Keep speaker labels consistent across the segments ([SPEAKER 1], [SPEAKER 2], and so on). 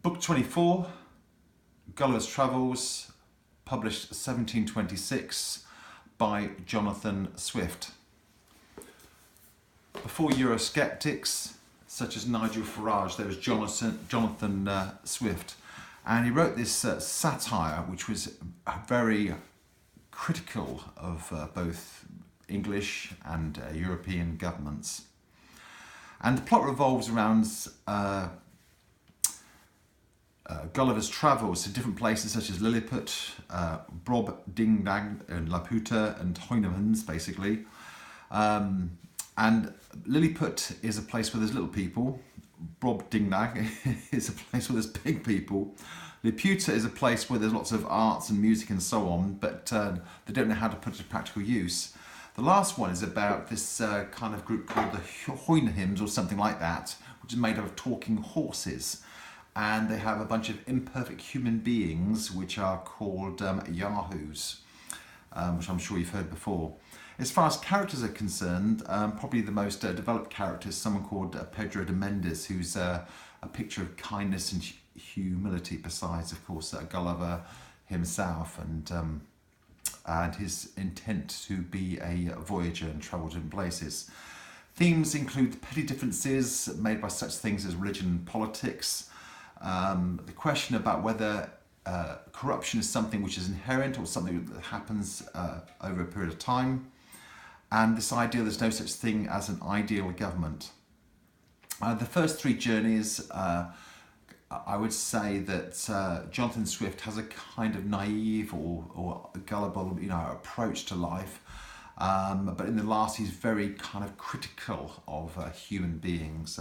[SPEAKER 1] Book 24, Gulliver's Travels, published 1726 by Jonathan Swift. Before Eurosceptics, such as Nigel Farage, there was Jonathan Swift. And he wrote this satire, which was very critical of both English and European governments. And the plot revolves around Gulliver's travels to different places such as Lilliput, Brob Ding Dang and Laputa and Houyhnhnms, basically. And Lilliput is a place where there's little people. Brob Ding Dang is a place where there's big people. Laputa is a place where there's lots of arts and music and so on, but they don't know how to put it to practical use. The last one is about this kind of group called the Houyhnhnms or something like that, which is made up of talking horses. And they have a bunch of imperfect human beings which are called yahoos, which I'm sure you've heard before. As far as characters are concerned, probably the most developed character is someone called Pedro de Mendes, who's a picture of kindness and humility, besides, of course, Gulliver himself and his intent to be a voyager and travel to different places. Themes include petty differences made by such things as religion and politics, the question about whether corruption is something which is inherent or something that happens over a period of time, and this idea there's no such thing as an ideal government. The first three journeys, I would say that Jonathan Swift has a kind of naive or gullible, approach to life, but in the last he's very kind of critical of human beings,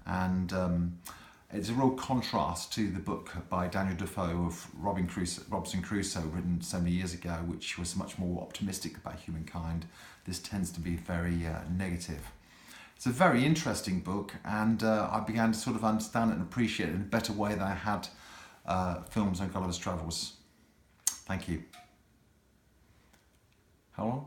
[SPEAKER 1] and it's a real contrast to the book by Daniel Defoe of Robinson Crusoe, written so many years ago, which was much more optimistic about humankind. This tends to be very negative. It's a very interesting book, and I began to sort of understand it and appreciate it in a better way than I had films on Gulliver's Travels. Thank you. How long?